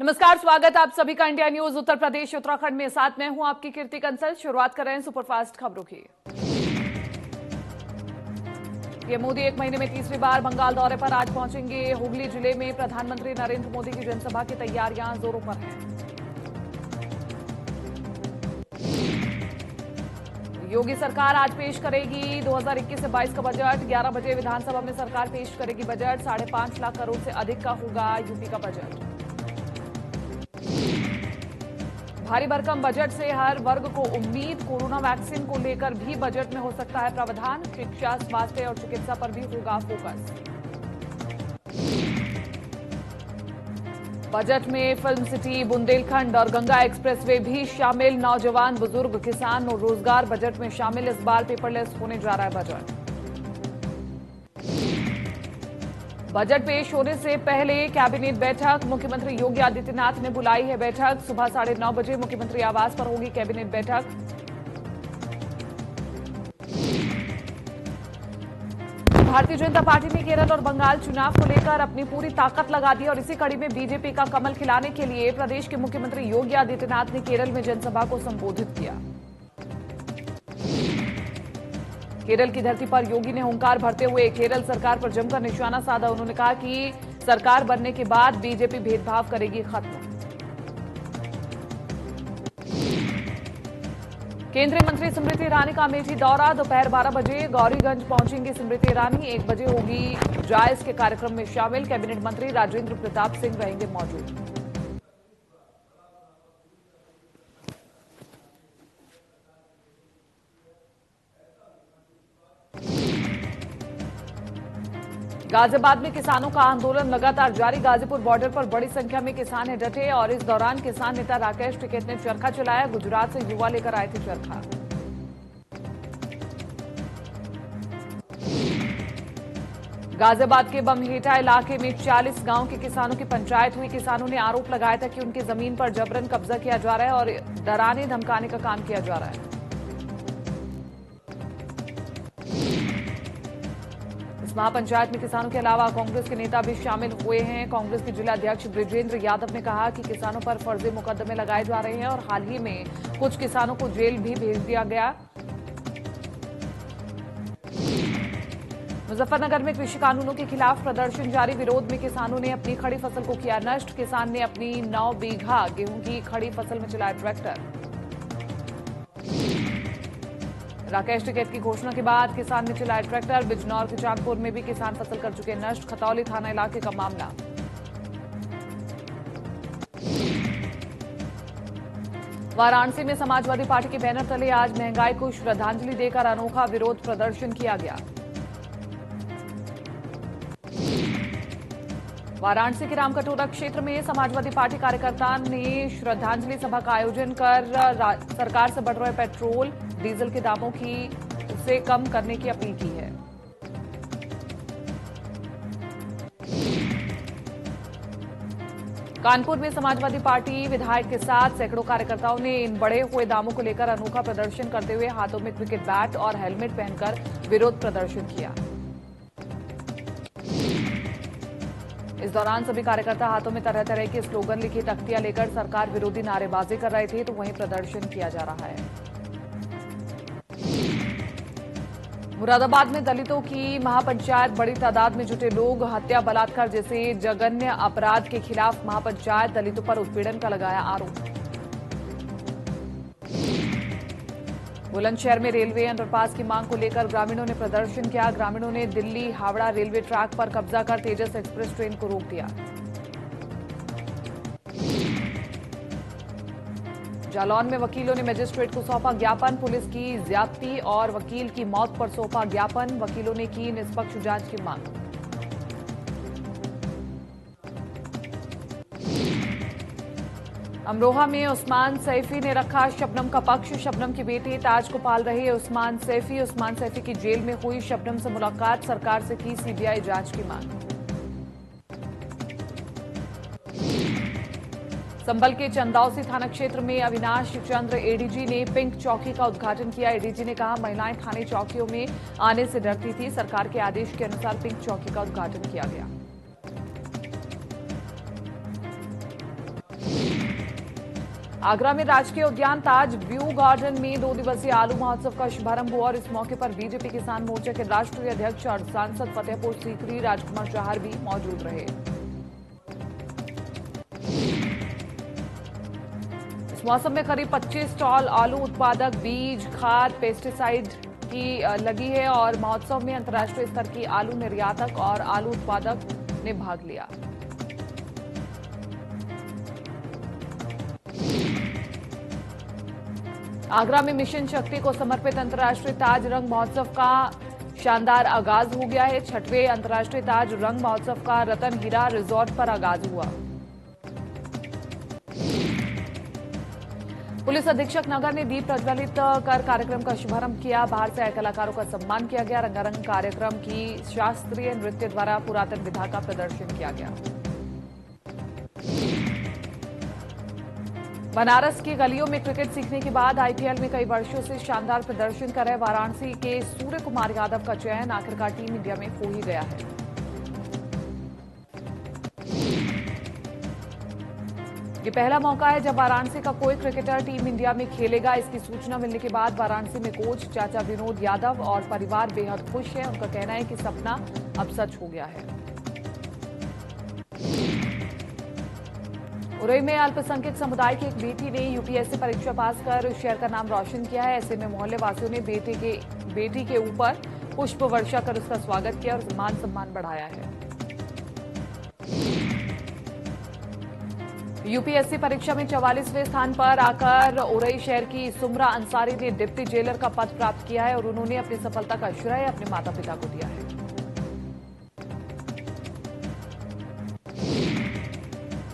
नमस्कार, स्वागत आप सभी का इंडिया न्यूज उत्तर प्रदेश उत्तराखंड में। साथ में हूं आपकी कीर्ति कंसल। शुरुआत कर रहे हैं सुपरफास्ट खबरों की। पीएम मोदी एक महीने में तीसरी बार बंगाल दौरे पर आज पहुंचेंगे। हुगली जिले में प्रधानमंत्री नरेंद्र मोदी की जनसभा की तैयारियां जोरों पर हैं। योगी सरकार आज पेश करेगी 2021 से 22 का बजट। 11 बजे विधानसभा में सरकार पेश करेगी बजट। 5.5 लाख करोड़ से अधिक का होगा यूपी का बजट। भारी भरकम बजट से हर वर्ग को उम्मीद। कोरोना वैक्सीन को लेकर भी बजट में हो सकता है प्रावधान। शिक्षा, स्वास्थ्य और चिकित्सा पर भी होगा फोकस। बजट में फिल्म सिटी, बुंदेलखंड और गंगा एक्सप्रेसवे भी शामिल। नौजवान, बुजुर्ग, किसान और रोजगार बजट में शामिल। इस बार पेपरलेस होने जा रहा है बजट। बजट पेश होने से पहले कैबिनेट बैठक। मुख्यमंत्री योगी आदित्यनाथ ने बुलाई है बैठक। सुबह 9:30 बजे मुख्यमंत्री आवास पर होगी कैबिनेट बैठक। भारतीय जनता पार्टी ने केरल और बंगाल चुनाव को लेकर अपनी पूरी ताकत लगा दी और इसी कड़ी में बीजेपी का कमल खिलाने के लिए प्रदेश के मुख्यमंत्री योगी आदित्यनाथ ने केरल में जनसभा को संबोधित किया। केरल की धरती पर योगी ने हुंकार भरते हुए केरल सरकार पर जमकर निशाना साधा। उन्होंने कहा कि सरकार बनने के बाद बीजेपी भेदभाव करेगी खत्म। केंद्रीय मंत्री स्मृति ईरानी का अमेठी दौरा। दोपहर 12 बजे गौरीगंज पहुंचेंगी स्मृति ईरानी। 1 बजे होगी जायज के कार्यक्रम में शामिल। कैबिनेट मंत्री राजेंद्र प्रताप सिंह रहेंगे मौजूद। गाजियाबाद में किसानों का आंदोलन लगातार जारी। गाजीपुर बॉर्डर पर बड़ी संख्या में किसान है डटे और इस दौरान किसान नेता राकेश टिकैत ने चरखा चलाया। गुजरात से युवा लेकर आए थे चरखा। गाजियाबाद के बमहेटा इलाके में 40 गांव के किसानों की पंचायत हुई। किसानों ने आरोप लगाया था कि उनकी जमीन पर जबरन कब्जा किया जा रहा है और डराने धमकाने का काम किया जा रहा है। महापंचायत में किसानों के अलावा कांग्रेस के नेता भी शामिल हुए हैं। कांग्रेस के जिला अध्यक्ष ब्रिजेंद्र यादव ने कहा कि किसानों पर फर्जी मुकदमे लगाए जा रहे हैं और हाल ही में कुछ किसानों को जेल भी भेज दिया गया। मुजफ्फरनगर में कृषि कानूनों के खिलाफ प्रदर्शन जारी। विरोध में किसानों ने अपनी खड़ी फसल को किया नष्ट। किसान ने अपनी 9 बीघा गेहूं की खड़ी फसल में चलाया ट्रैक्टर। राकेश टिकैत की घोषणा के बाद किसान ने चलाया ट्रैक्टर। बिजनौर के चांदपुर में भी किसान फसल कर चुके नष्ट। खतौली थाना इलाके का मामला। वाराणसी में समाजवादी पार्टी के बैनर तले आज महंगाई को श्रद्धांजलि देकर अनोखा विरोध प्रदर्शन किया गया। वाराणसी के रामकटोरा क्षेत्र में समाजवादी पार्टी कार्यकर्ताओं ने श्रद्धांजलि सभा का आयोजन कर सरकार से बढ़ रहे पेट्रोल डीजल के दामों से कम करने की अपील की है। कानपुर में समाजवादी पार्टी विधायक के साथ सैकड़ों कार्यकर्ताओं ने इन बढ़े हुए दामों को लेकर अनोखा प्रदर्शन करते हुए हाथों में क्रिकेट बैट और हेलमेट पहनकर विरोध प्रदर्शन किया। इस दौरान सभी कार्यकर्ता हाथों में तरह तरह के स्लोगन लिखी तख्तियां लेकर सरकार विरोधी नारेबाजी कर रहे थे तो वहीं प्रदर्शन किया जा रहा है। मुरादाबाद में दलितों की महापंचायत। बड़ी तादाद में जुटे लोग। हत्या, बलात्कार जैसे जघन्य अपराध के खिलाफ महापंचायत। दलितों पर उत्पीड़न का लगाया आरोप। बुलंदशहर में रेलवे अंडरपास की मांग को लेकर ग्रामीणों ने प्रदर्शन किया। ग्रामीणों ने दिल्ली हावड़ा रेलवे ट्रैक पर कब्जा कर तेजस एक्सप्रेस ट्रेन को रोक दिया। जालौन में वकीलों ने मजिस्ट्रेट को सौंपा ज्ञापन। पुलिस की ज्यादती और वकील की मौत पर सौंपा ज्ञापन। वकीलों ने की निष्पक्ष जांच की मांग। अमरोहा में उस्मान सैफी ने रखा शबनम का पक्ष। शबनम की बेटी ताज को पाल रहे उस्मान सैफी की जेल में हुई शबनम से मुलाकात। सरकार से की सीबीआई जांच की मांग। संभल के चंदौसी थाना क्षेत्र में अविनाश चंद्र एडीजी ने पिंक चौकी का उद्घाटन किया। एडीजी ने कहा महिलाएं थाने चौकियों में आने से डरती थी। सरकार के आदेश के अनुसार पिंक चौकी का उद्घाटन किया गया। आगरा में राजकीय उद्यान ताज व्यू गार्डन में 2 दिवसीय आलू महोत्सव का शुभारंभ हुआ और इस मौके पर बीजेपी किसान मोर्चा के राष्ट्रीय अध्यक्ष और सांसद फतेहपुर सीकरी राजकुमार चहर भी मौजूद रहे। इस मौसम में करीब 25 स्टॉल आलू उत्पादक, बीज, खाद, पेस्टिसाइड की लगी है और महोत्सव में अंतर्राष्ट्रीय स्तर की आलू निर्यातक और आलू उत्पादक ने भाग लिया। आगरा में मिशन शक्ति को समर्पित अंतर्राष्ट्रीय ताज रंग महोत्सव का शानदार आगाज हो गया है। 6वें अंतर्राष्ट्रीय ताज रंग महोत्सव का रतन हीरा रिजॉर्ट पर आगाज हुआ। पुलिस अधीक्षक नगर ने दीप प्रज्वलित कर कार्यक्रम का शुभारंभ किया। बाहर से आए कलाकारों का सम्मान किया गया। रंगारंग कार्यक्रम की शास्त्रीय नृत्य द्वारा पुरातन विधा का प्रदर्शन किया गया। बनारस की गलियों में क्रिकेट सीखने के बाद आईपीएल में कई वर्षों से शानदार प्रदर्शन कर रहे वाराणसी के सूर्य कुमार यादव का चयन आखिरकार टीम इंडिया में हो ही गया है। ये पहला मौका है जब वाराणसी का कोई क्रिकेटर टीम इंडिया में खेलेगा। इसकी सूचना मिलने के बाद वाराणसी में कोच चाचा विनोद यादव और परिवार बेहद खुश है। उनका कहना है कि सपना अब सच हो गया है। उरई में अल्पसंख्यक समुदाय की एक बेटी ने यूपीएससी परीक्षा पास कर शहर का नाम रोशन किया है। ऐसे में मोहल्ले वासियों ने बेटी के ऊपर पुष्प वर्षा कर उसका स्वागत किया और मान सम्मान बढ़ाया है। यूपीएससी परीक्षा में 44वें स्थान पर आकर उरई शहर की सुमरा अंसारी ने डिप्टी जेलर का पद प्राप्त किया है और उन्होंने अपनी सफलता का श्रेय अपने माता पिता को दिया है।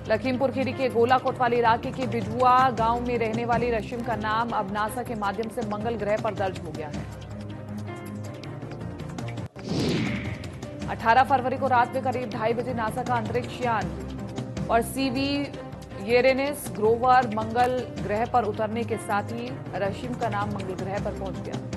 लखीमपुर खीरी के गोला कोतवाली इलाके के बिजुआ गांव में रहने वाली रशीम का नाम अब नासा के माध्यम से मंगल ग्रह पर दर्ज हो गया है। 18 फरवरी को रात में करीब 2:30 बजे नासा का अंतरिक्ष यान और सीवी यूरेनस ग्रोवर मंगल ग्रह पर उतरने के साथ ही रशीम का नाम मंगल ग्रह पर पहुंच गया।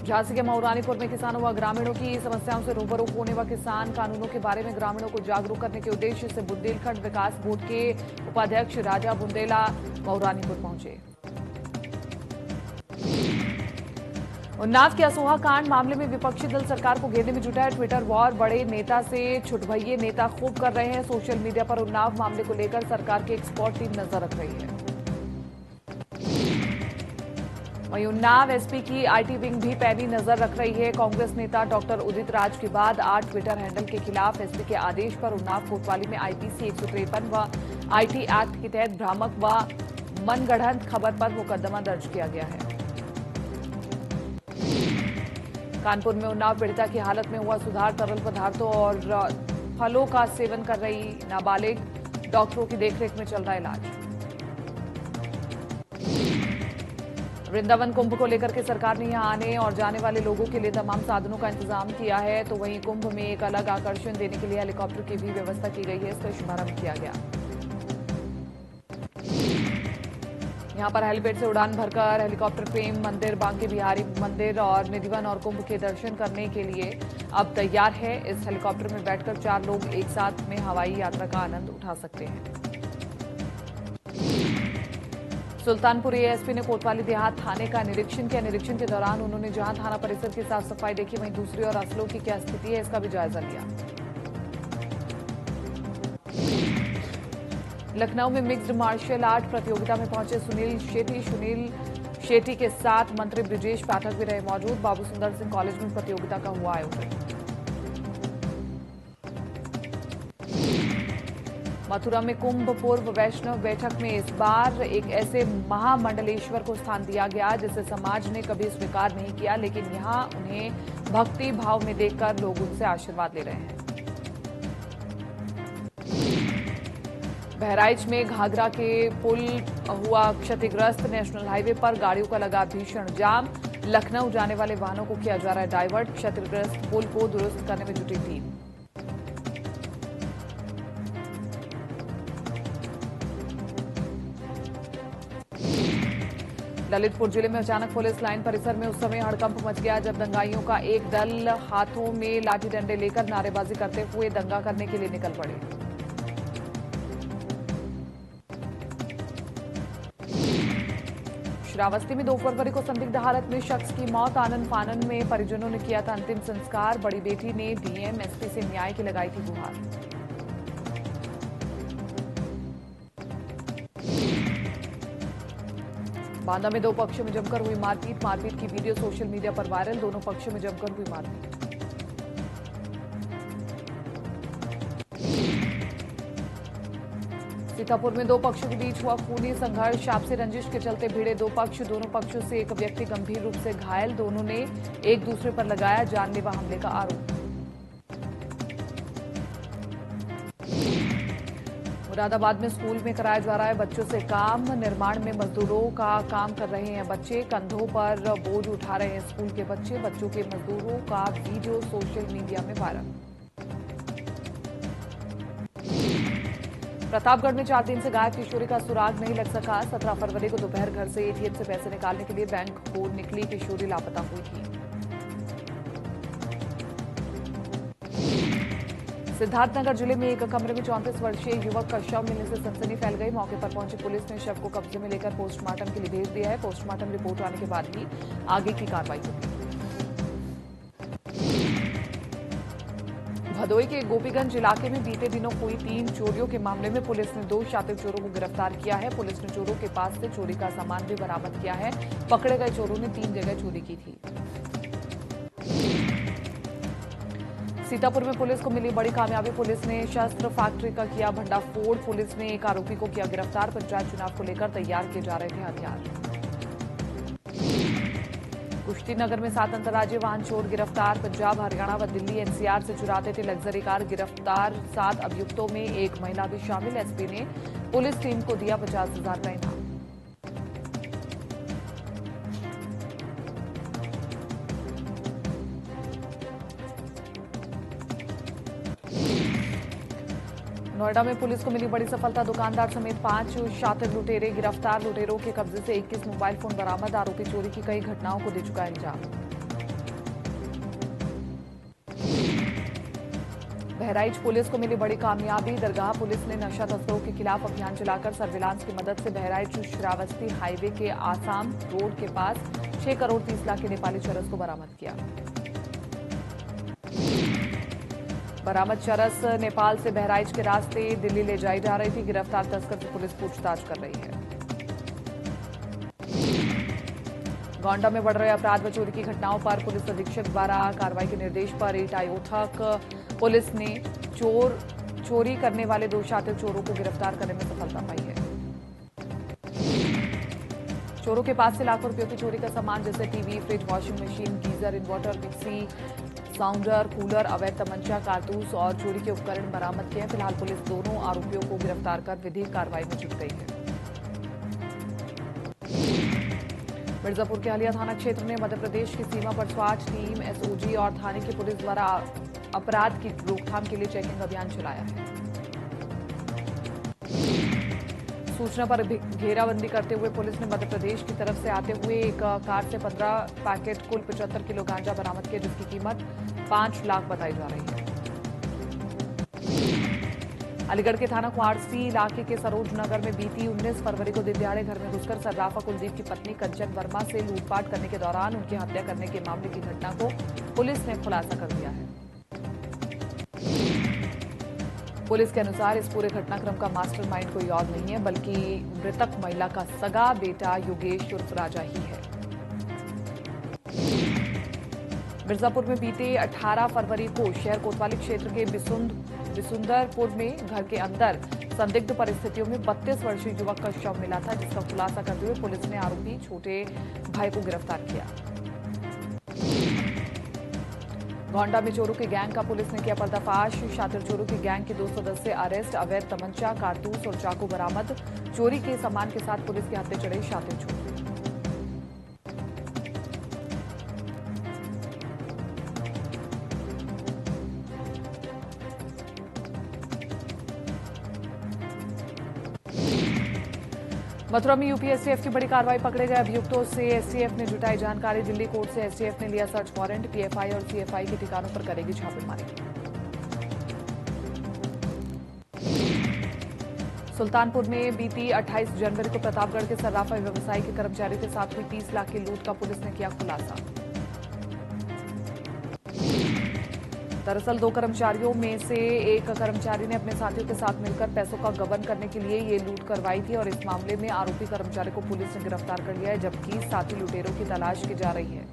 झांसी के मऊरानीपुर में किसानों व ग्रामीणों की समस्याओं से रूबरू होने व किसान कानूनों के बारे में ग्रामीणों को जागरूक करने के उद्देश्य से बुंदेलखंड विकास बोर्ड के उपाध्यक्ष राजा बुंदेला मऊरानीपुर पहुंचे। उन्नाव के असोहा कांड मामले में विपक्षी दल सरकार को घेरने में जुटा है। ट्विटर वॉर, बड़े नेता से छुटभइये नेता खूब कर रहे हैं। सोशल मीडिया पर उन्नाव मामले को लेकर सरकार की एक्सपर्ट टीम नजर रख रही है। वहीं उन्नाव एसपी की आईटी विंग भी पैनी नजर रख रही है। कांग्रेस नेता डॉक्टर उदित राज के बाद 8 ट्विटर हैंडल के खिलाफ एसपी के आदेश पर उन्नाव कोतवाली में आईपीसी 153 व आईटी एक्ट के तहत भ्रामक व मनगढ़ंत खबर पर मुकदमा दर्ज किया गया है। कानपुर में उन्नाव पीड़िता की हालत में हुआ सुधार। तरल पदार्थों और फलों का सेवन कर रही नाबालिग, डॉक्टरों की देखरेख में चल रहा इलाज। वृंदावन कुंभ को लेकर के सरकार ने यहां आने और जाने वाले लोगों के लिए तमाम साधनों का इंतजाम किया है। तो वहीं कुंभ में एक अलग आकर्षण देने के लिए हेलीकॉप्टर की भी व्यवस्था की गई है। इसका शुभारंभ किया गया। यहां पर हेलीपैड से उड़ान भरकर हेलीकॉप्टर प्रेम मंदिर, बांके बिहारी मंदिर और निधिवन और कुंभ के दर्शन करने के लिए अब तैयार है। इस हेलीकॉप्टर में बैठकर 4 लोग एक साथ में हवाई यात्रा का आनंद उठा सकते हैं। सुल्तानपुर एएसपी ने कोतवाली देहात थाने का निरीक्षण किया। निरीक्षण के दौरान उन्होंने जहां थाना परिसर की साफ सफाई देखी, वहीं दूसरी ओर असलों की क्या स्थिति है इसका भी जायजा लिया। लखनऊ में मिक्स्ड मार्शल आर्ट प्रतियोगिता में पहुंचे सुनील शेट्टी के साथ मंत्री ब्रिजेश पाठक भी रहे मौजूद। बाबू सुंदर सिंह कॉलेज में प्रतियोगिता का हुआ आयोजन। मथुरा में कुंभ पूर्व वैष्णव बैठक में इस बार एक ऐसे महामंडलेश्वर को स्थान दिया गया जिसे समाज ने कभी स्वीकार नहीं किया, लेकिन यहां उन्हें भक्ति भाव में देखकर लोग उनसे आशीर्वाद ले रहे हैं। बहराइच में घाघरा के पुल हुआ क्षतिग्रस्त। नेशनल हाईवे पर गाड़ियों का लगा भीषण जाम। लखनऊ जाने वाले वाहनों को किया जा रहा है डाइवर्ट। क्षतिग्रस्त पुल को दुरुस्त करने में जुटी टीम। ललितपुर जिले में अचानक पुलिस लाइन परिसर में उस समय हड़कंप मच गया जब दंगाइयों का एक दल हाथों में लाठी डंडे लेकर नारेबाजी करते हुए दंगा करने के लिए निकल पड़े। श्रावस्ती में 2 फरवरी को संदिग्ध हालत में शख्स की मौत। आनन फानन में परिजनों ने किया था अंतिम संस्कार। बड़ी बेटी ने डीएम एसपी से न्याय की लगाई थी गुहार। बांदा में 2 पक्षों में जमकर हुई मारपीट। मारपीट की वीडियो सोशल मीडिया पर वायरल। दोनों पक्षों में जमकर हुई मारपीट। सीतापुर में 2 पक्षों के बीच हुआ खूनी संघर्ष। आपसी रंजिश के चलते भिड़े 2 पक्ष। दोनों पक्षों से एक व्यक्ति गंभीर रूप से घायल। दोनों ने एक दूसरे पर लगाया जानलेवा हमले का आरोप। मुरादाबाद में स्कूल में कराया जा रहा है बच्चों से काम। निर्माण में मजदूरों का काम कर रहे हैं बच्चे। कंधों पर बोझ उठा रहे हैं स्कूल के बच्चे। बच्चों के मजदूरों का वीडियो सोशल मीडिया में वायरल। प्रतापगढ़ में 4 दिन से गायब किशोरी का सुराग नहीं लग सका। 17 फरवरी को दोपहर घर से एटीएम से पैसे निकालने के लिए बैंक को निकली किशोरी लापता हुई थी। सिद्धार्थनगर जिले में एक कमरे में 34 वर्षीय युवक का शव मिलने से सनसनी फैल गई। मौके पर पहुंची पुलिस ने शव को कब्जे में लेकर पोस्टमार्टम के लिए भेज दिया है। पोस्टमार्टम रिपोर्ट आने के बाद ही आगे की कार्रवाई होगी। भदोई के गोपीगंज इलाके में बीते दिनों हुई 3 चोरियों के मामले में पुलिस ने 2 शातिर चोरों को गिरफ्तार किया है। पुलिस ने चोरों के पास से चोरी का सामान भी बरामद किया है। पकड़े गए चोरों ने 3 जगह चोरी की थी। सीतापुर में पुलिस को मिली बड़ी कामयाबी। पुलिस ने शस्त्र फैक्ट्री का किया भंडाफोड़। पुलिस ने एक आरोपी को किया गिरफ्तार। पंचायत चुनाव को लेकर तैयार किए जा रहे थे हथियार। कुश्तीनगर में 7 अंतर्राज्यीय वाहन चोर गिरफ्तार। पंजाब, हरियाणा व दिल्ली एनसीआर से चुराते थे लग्जरी कार। गिरफ्तार 7 अभियुक्तों में एक महिला भी शामिल। एसपी ने पुलिस टीम को दिया 50,000 का इनाम। नोएडा में पुलिस को मिली बड़ी सफलता। दुकानदार समेत 5 शातिर लुटेरे गिरफ्तार। लुटेरों के कब्जे से 21 मोबाइल फोन बरामद। आरोपी चोरी की कई घटनाओं को दे चुका है अंजाम। बहराइच पुलिस को मिली बड़ी कामयाबी। दरगाह पुलिस ने नशा तस्करों के खिलाफ अभियान चलाकर सर्विलांस की मदद से बहराइच श्रावस्ती हाईवे के आसाम रोड के पास 6 करोड़ 30 लाख के नेपाली चरस को बरामद किया। बरामद चरस नेपाल से बहराइच के रास्ते दिल्ली ले जाई जा रही थी। गिरफ्तार तस्कर से पुलिस पूछताछ कर रही है। गोंडा में बढ़ रहे अपराध व चोरी की घटनाओं पर पुलिस अधीक्षक द्वारा कार्रवाई के निर्देश पर ईटायोथक पुलिस ने चोरी करने वाले 2 शातिर चोरों को गिरफ्तार करने में सफलता पाई है। चोरों के पास से लाखों रुपयों की चोरी का सामान जैसे TV, fridge, washing machine, geyser, inverter, mixie, साउंडर, cooler, अवैध तमंचा, कारतूस और चोरी के उपकरण बरामद किए हैं। फिलहाल पुलिस दोनों आरोपियों को गिरफ्तार कर विधिक कार्रवाई में जुट गई है। मिर्जापुर के हलिया थाना क्षेत्र में मध्य प्रदेश की सीमा पर स्वाट टीम, एसओजी और थाने की पुलिस द्वारा अपराध की रोकथाम के लिए चेकिंग अभियान चलाया है। सूचना पर घेराबंदी करते हुए पुलिस ने मध्य प्रदेश की तरफ से आते हुए एक कार से 15 पैकेट कुल 75 किलो गांजा बरामद किया, जिसकी कीमत 5 लाख बताई जा रही है। अलीगढ़ के थाना क्वारसी इलाके के सरोज नगर में बीती 19 फरवरी को दिनदहाड़े घर में घुसकर सर्राफा कुलदीप की पत्नी कंचन वर्मा से लूटपाट करने के दौरान उनकी हत्या करने के मामले की घटना को पुलिस ने खुलासा कर दिया है। पुलिस के अनुसार इस पूरे घटनाक्रम का मास्टरमाइंड कोई और नहीं है, बल्कि मृतक महिला का सगा बेटा योगेश उर्फ राजा ही है। मिर्जापुर में बीते 18 फरवरी को शहर कोतवाली क्षेत्र के बिसुंदरपुर में घर के अंदर संदिग्ध परिस्थितियों में 32 वर्षीय युवक का शव मिला था, जिसका खुलासा करते हुए पुलिस ने आरोपी छोटे भाई को गिरफ्तार किया। गोंडा में चोरों के गैंग का पुलिस ने किया पर्दाफाश। शातिर चोरों की गैंग के 2 सदस्य अरेस्ट। अवैध तमंचा, कारतूस और चाकू बरामद। चोरी के सामान के साथ पुलिस के हत्थे चढ़े शातिर चोर। मथुरा में यूपी एसटीएफ की बड़ी कार्रवाई। पकड़े गए अभियुक्तों से एसटीएफ ने जुटाई जानकारी। दिल्ली कोर्ट से एसटीएफ ने लिया सर्च वारंट। पीएफआई और सीएफआई के ठिकानों पर करेगी छापेमारी। सुल्तानपुर में बीती 28 जनवरी को प्रतापगढ़ के सर्राफा व्यवसायी के कर्मचारी के साथ हुई 30 लाख की लूट का पुलिस ने किया खुलासा। दरअसल 2 कर्मचारियों में से एक कर्मचारी ने अपने साथियों के साथ मिलकर पैसों का गबन करने के लिए ये लूट करवाई थी और इस मामले में आरोपी कर्मचारी को पुलिस ने गिरफ्तार कर लिया है, जबकि साथी लुटेरों की तलाश की जा रही है।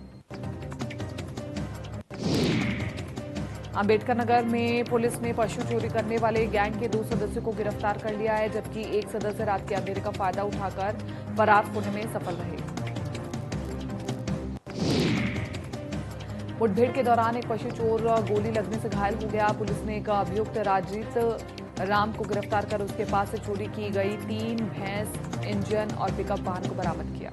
अंबेडकर नगर में पुलिस ने पशु चोरी करने वाले गैंग के 2 सदस्यों को गिरफ्तार कर लिया है, जबकि एक सदस्य रात के अंधेरे का फायदा उठाकर फरार होने में सफल रहे। मुठभेड़ के दौरान एक पशु चोर गोली लगने से घायल हो गया। पुलिस ने एक अभियुक्त राजीत राम को गिरफ्तार कर उसके पास से चोरी की गई 3 भैंस, इंजन और पिकअप वाहन को बरामद किया।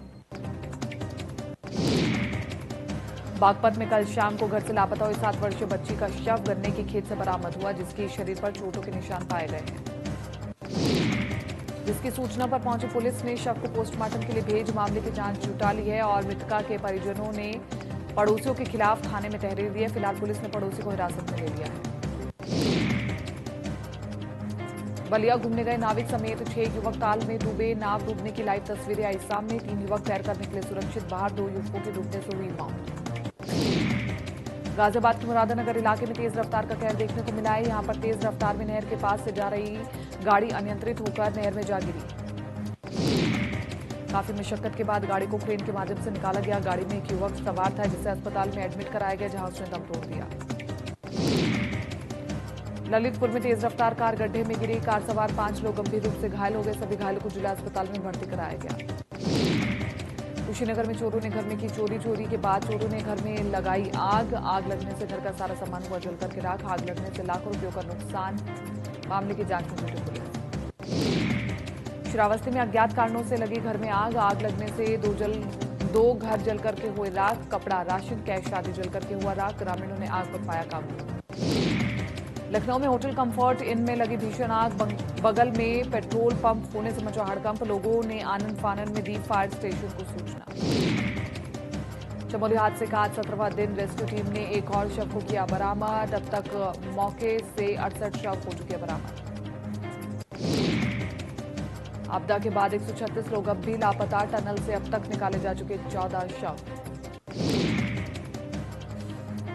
बागपत में कल शाम को घर से लापता हुई 7 वर्षीय बच्ची का शव गन्ने के खेत से बरामद हुआ, जिसके शरीर पर चोटों के निशान पाए गए हैं। जिसकी सूचना पर पहुंची पुलिस ने शव को पोस्टमार्टम के लिए भेज मामले की जांच जुटा ली है और मृतका के परिजनों ने पड़ोसियों के खिलाफ थाने में तहरीर दी है। फिलहाल पुलिस ने पड़ोसी को हिरासत में ले लिया है। बलिया घूमने गए नाविक समेत 6 युवक ताल में डूबे। नाव डूबने की लाइव तस्वीरें आई सामने। 3 युवक तैरकर निकले सुरक्षित बाहर। 2 युवकों की डूबने से हुई मौत। गाजियाबाद के मुरादानगर इलाके में तेज रफ्तार का कहर देखने को मिला है। यहां पर तेज रफ्तार में नहर के पास से जा रही गाड़ी अनियंत्रित होकर नहर में जा गिरी। काफी मशक्कत के बाद गाड़ी को क्रेन के माध्यम से निकाला गया। गाड़ी में एक युवक सवार था, जिसे अस्पताल में एडमिट कराया गया, जहां उसने दम तोड़ दिया। ललितपुर में तेज रफ्तार कार गड्ढे में गिरी। कार सवार 5 लोग गंभीर रूप से घायल हो गए। सभी घायलों को जिला अस्पताल में भर्ती कराया गया। कुशीनगर में चोरों ने घर में की चोरी के बाद चोरों ने घर में लगाई आग। आग लगने से घर का सारा सामान हुआ जलकर के राख। आग लगने से लाखों रुपयों का नुकसान। मामले की जांच में जुटी पुलिस। श्रावस्ती में अज्ञात कारणों से लगी घर में आग। आग लगने से 2 घर जल करके हुए राख। कपड़ा, राशन, कैश आदि जल करके हुआ राख। ग्रामीणों ने आग पर पाया काबू। लखनऊ में होटल कंफर्ट इन में लगी भीषण आग। बगल में पेट्रोल पंप होने से मचा हड़कंप। लोगों ने आनन फानन में दी फायर स्टेशन को सूचना। चमोली हादसे का आज 17वां दिन। रेस्क्यू टीम ने एक और शव को किया बरामद। अब तक मौके से 68 शव हो चुके बरामद। आपदा के बाद 136 लोग अब भी लापता। टनल से अब तक निकाले जा चुके 14 शव।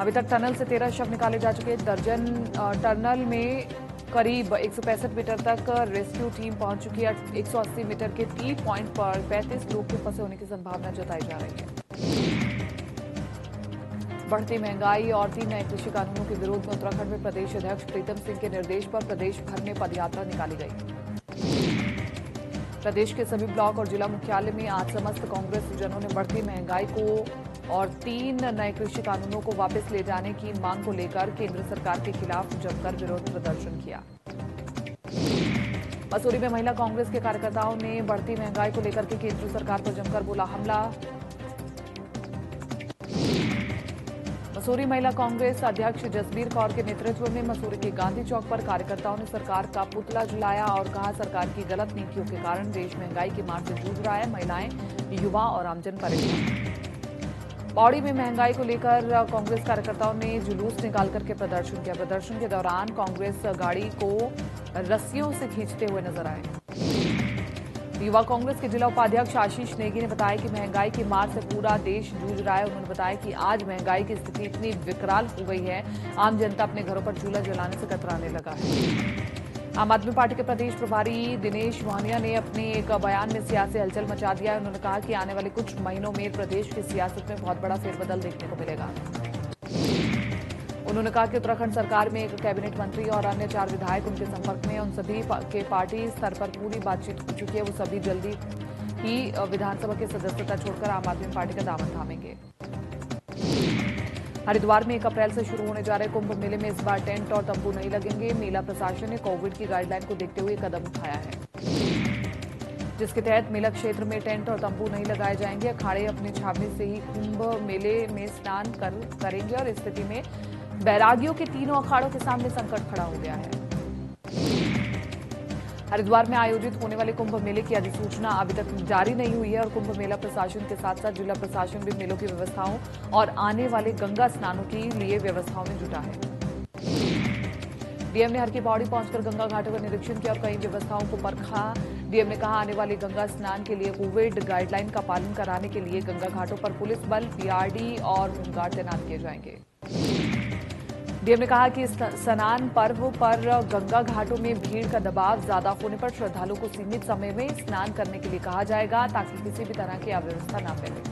अभी तक टनल से 13 शव निकाले जा चुके। दर्जन टनल में करीब 165 मीटर तक रेस्क्यू टीम पहुंच चुकी है। 180 मीटर के टी पॉइंट पर 35 लोग के फंसे होने की संभावना जताई जा रही है। बढ़ती महंगाई और 3 नए कृषि कानूनों के विरोध में उत्तराखंड में प्रदेश अध्यक्ष प्रीतम सिंह के निर्देश पर प्रदेश भर में पदयात्रा निकाली गई। प्रदेश के सभी ब्लॉक और जिला मुख्यालय में आज समस्त कांग्रेस जनों ने बढ़ती महंगाई को और 3 नए कृषि कानूनों को वापस ले जाने की मांग को लेकर केंद्र सरकार के खिलाफ जमकर विरोध प्रदर्शन किया। मसूरी में महिला कांग्रेस के कार्यकर्ताओं ने बढ़ती महंगाई को लेकर के केंद्र सरकार पर जमकर बोला हमला। मसूरी महिला कांग्रेस अध्यक्ष जसबीर कौर के नेतृत्व में मसूरी के गांधी चौक पर कार्यकर्ताओं ने सरकार का पुतला जलाया और कहा सरकार की गलत नीतियों के कारण देश महंगाई की मार से जूझ रहा है। महिलाएं, युवा और आमजन परेशान। पौड़ी में महंगाई को लेकर कांग्रेस कार्यकर्ताओं ने जुलूस निकाल करके प्रदर्शन किया। प्रदर्शन के दौरान कांग्रेस गाड़ी को रस्सियों से खींचते हुए नजर आए। युवा कांग्रेस के जिला उपाध्यक्ष आशीष नेगी ने बताया कि महंगाई की मार से पूरा देश जूझ रहा है। उन्होंने बताया कि आज महंगाई की स्थिति इतनी विकराल हो गई है, आम जनता अपने घरों पर चूल्हा जलाने से कतराने लगा है। आम आदमी पार्टी के प्रदेश प्रभारी दिनेश मोहनिया ने अपने एक बयान में सियासी हलचल मचा दिया है। उन्होंने कहा कि आने वाले कुछ महीनों में प्रदेश की सियासत में बहुत बड़ा फेरबदल देखने को मिलेगा। उन्होंने कहा कि उत्तराखंड सरकार में एक कैबिनेट मंत्री और अन्य 4 विधायक उनके संपर्क में। उन सभी के पार्टी स्तर पर पूरी बातचीत हो चुकी है। वो सभी जल्दी ही विधानसभा की सदस्यता छोड़कर आम आदमी पार्टी का दामन थामेंगे। हरिद्वार में 1 अप्रैल से शुरू होने जा रहे कुंभ मेले में इस बार टेंट और तंबू नहीं लगेंगे। मेला प्रशासन ने कोविड की गाइडलाइन को देखते हुए कदम उठाया है, जिसके तहत मेला क्षेत्र में टेंट और तंबू नहीं लगाए जाएंगे। अखाड़े अपनी छावनी से ही कुंभ मेले में स्नान करेंगे और इस स्थिति में बैरागियों के तीनों अखाड़ों के सामने संकट खड़ा हो गया है। हरिद्वार में आयोजित होने वाले कुंभ मेले की अधिसूचना अभी तक जारी नहीं हुई है और कुंभ मेला प्रशासन के साथ साथ जिला प्रशासन भी मेलों की व्यवस्थाओं और आने वाले गंगा स्नानों के लिए व्यवस्थाओं में जुटा है। डीएम ने हर की पौड़ी पहुंचकर गंगा घाटों का निरीक्षण किया और कई व्यवस्थाओं को परखा। डीएम ने कहा, आने वाले गंगा स्नान के लिए कोविड गाइडलाइन का पालन कराने के लिए गंगा घाटों पर पुलिस बल, पीआरडी और होमगार्ड तैनात किए जाएंगे। डीएम ने कहा कि स्नान पर्व पर गंगा घाटों में भीड़ का दबाव ज्यादा होने पर श्रद्धालुओं को सीमित समय में स्नान करने के लिए कहा जाएगा ताकि किसी भी तरह की अव्यवस्था न फैले।